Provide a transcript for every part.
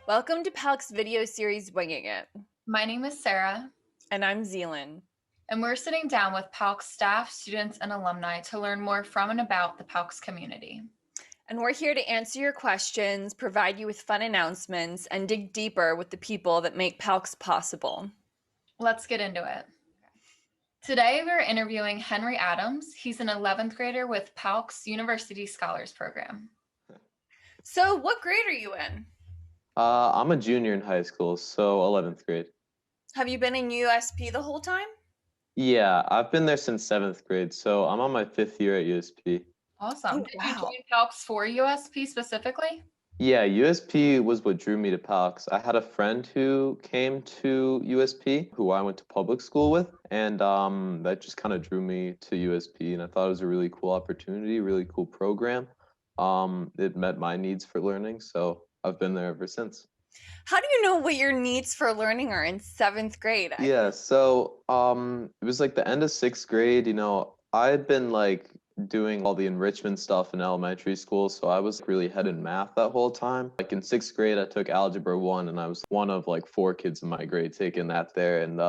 Welcome to PALCS video series Winging It. My name is Sarah. And I'm Zealand. And we're sitting down with PALCS staff, students, and alumni to learn more from and about the PALCS community. And we're here to answer your questions, provide you with fun announcements, and dig deeper with the people that make PALCS possible. Let's get into it. Today we're interviewing Henry Adams. He's an 11th grader with PALCS University Scholars Program. So what grade are you in? I'm a junior in high school, so 11th grade. Have you been in USP the whole time? Yeah, I've been there since 7th grade, so I'm on my 5th year at USP. Awesome. Oh, Did wow. you join PALCS for USP specifically? Yeah, USP was what drew me to PALCS. I had a friend who came to USP, who I went to public school with, and that just kind of drew me to USP, and I thought it was a really cool opportunity, really cool program. It met my needs for learning, so I've been there ever since. How do you know what your needs for learning are in 7th grade? Yeah, so it was like the end of 6th grade, I had been like doing all the enrichment stuff in elementary school, so I was really head in math that whole time. Like in 6th grade, I took Algebra 1, and I was one of like 4 kids in my grade taking that there. And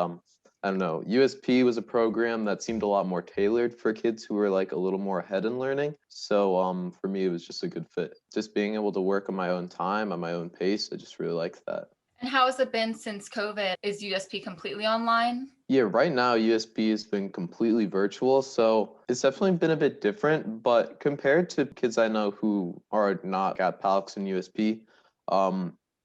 I don't know, USP was a program that seemed a lot more tailored for kids who were like a little more ahead in learning. So for me, it was just a good fit. Just being able to work on my own time, on my own pace, I just really liked that. And how has it been since COVID? Is USP completely online? Yeah, right now USP has been completely virtual, so it's definitely been a bit different, but compared to kids I know who are not at PALCS and USP,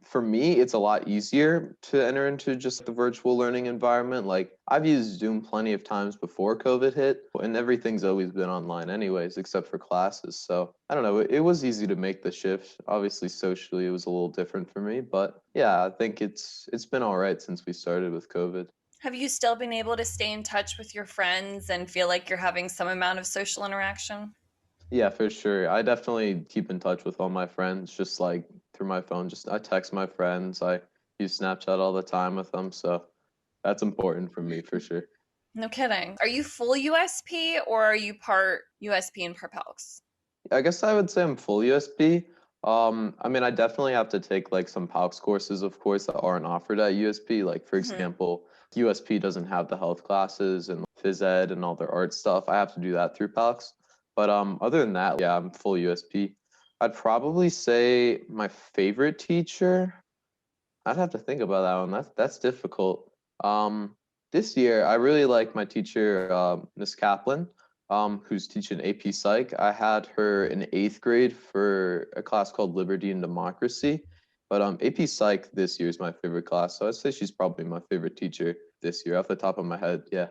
for me, it's a lot easier to enter into just the virtual learning environment. Like I've used Zoom plenty of times before COVID hit, and everything's always been online anyways, except for classes. So I don't know, it was easy to make the shift. Obviously, socially, it was a little different for me, but yeah, I think it's been all right since we started with COVID. Have you still been able to stay in touch with your friends and feel like you're having some amount of social interaction? Yeah, for sure. I definitely keep in touch with all my friends, just like through my phone. I text my friends. I use Snapchat all the time with them. So that's important for me for sure. No kidding. Are you full USP or are you part USP and part PALCS? I guess I would say I'm full USP. I mean, I definitely have to take like some PALCS courses, of course, that aren't offered at USP. Like, for example, USP doesn't have the health classes and phys ed and all their art stuff. I have to do that through PALCS. But other than that, yeah, I'm full USP. I'd probably say my favorite teacher. I'd have to think about that one. That's difficult. This year, I really like my teacher, Miss Kaplan, who's teaching AP Psych. I had her in 8th grade for a class called Liberty and Democracy. But AP Psych this year is my favorite class, so I'd say she's probably my favorite teacher this year, off the top of my head. Yeah.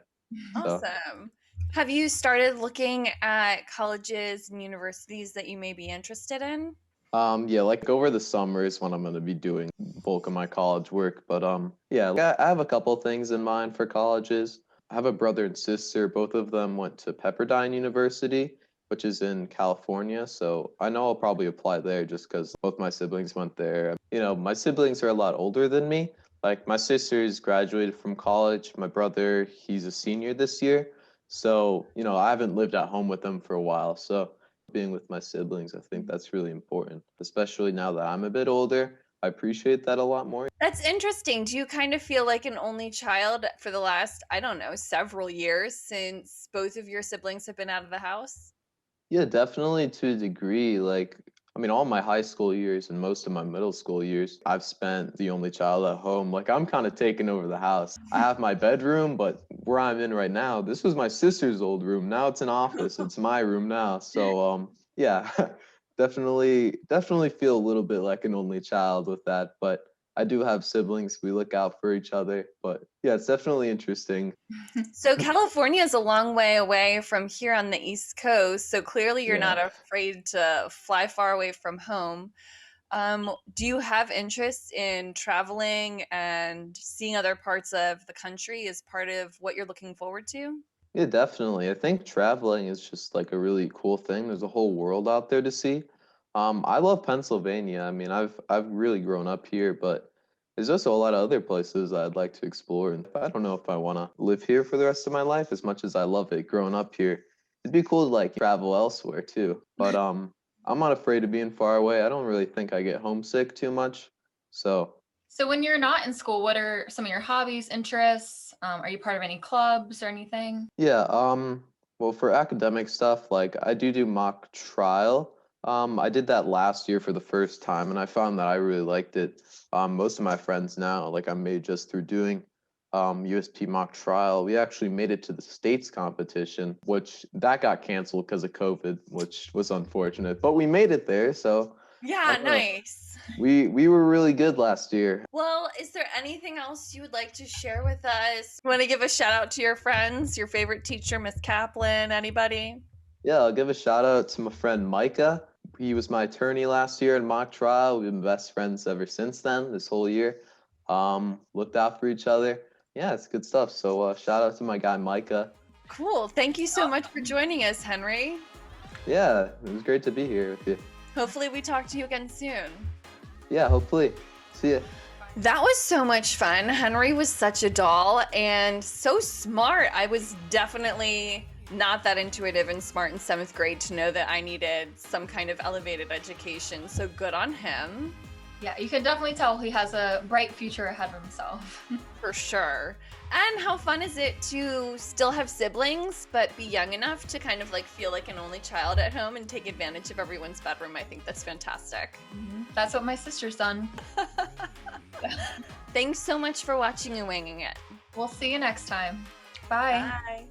Awesome. Have you started looking at colleges and universities that you may be interested in? Yeah, like over the summer is when I'm going to be doing bulk of my college work. But yeah, I have a couple things in mind for colleges. I have a brother and sister. Both of them went to Pepperdine University, which is in California. So I know I'll probably apply there just because both my siblings went there. My siblings are a lot older than me. Like my sister's graduated from college. My brother, he's a senior this year. So, I haven't lived at home with them for a while. So being with my siblings, I think that's really important, especially now that I'm a bit older. I appreciate that a lot more. That's interesting. Do you kind of feel like an only child for the last, I don't know, several years since both of your siblings have been out of the house? Yeah, definitely to a degree. Like, all my high school years and most of my middle school years, I've spent the only child at home. Like, I'm kind of taking over the house. I have my bedroom, but where I'm in right now, this was my sister's old room. Now it's an office. It's my room now. So, yeah, definitely feel a little bit like an only child with that. But I do have siblings. We look out for each other. But yeah, it's definitely interesting. So California is a long way away from here on the East Coast. So clearly you're not Yeah. afraid to fly far away from home. Do you have interest in traveling and seeing other parts of the country as part of what you're looking forward to? Yeah, definitely. I think traveling is just like a really cool thing. There's a whole world out there to see. I love Pennsylvania. I've really grown up here, but there's also a lot of other places I'd like to explore. And I don't know if I want to live here for the rest of my life as much as I love it growing up here. It'd be cool to like travel elsewhere too. But I'm not afraid of being far away. I don't really think I get homesick too much. So when you're not in school, what are some of your hobbies, interests? Are you part of any clubs or anything? yeah, well, for academic stuff, like I do mock trial. I did that last year for the first time, and I found that I really liked it. Most of my friends now, like I made just through doing USP mock trial, we actually made it to the states competition, which that got canceled because of COVID, which was unfortunate. But we made it there, so Yeah, nice. we were really good last year. Well, is there anything else you would like to share with us? Want to give a shout out to your friends, your favorite teacher, Miss Kaplan, anybody? Yeah, I'll give a shout out to my friend Micah. He was my attorney last year in mock trial. We've been best friends ever since then, this whole year. Looked out for each other. Yeah, it's good stuff. So shout out to my guy Micah. Cool. Thank you so much for joining us, Henry. Yeah, it was great to be here with you. Hopefully we talk to you again soon. Yeah, hopefully. See ya. That was so much fun. Henry was such a doll and so smart. I was definitely not that intuitive and smart in 7th grade to know that I needed some kind of elevated education. So good on him. Yeah, you can definitely tell he has a bright future ahead of himself. For sure. And how fun is it to still have siblings, but be young enough to kind of like feel like an only child at home and take advantage of everyone's bedroom? I think that's fantastic. Mm-hmm. That's what my sister's done. Thanks so much for watching and winging it. We'll see you next time. Bye. Bye.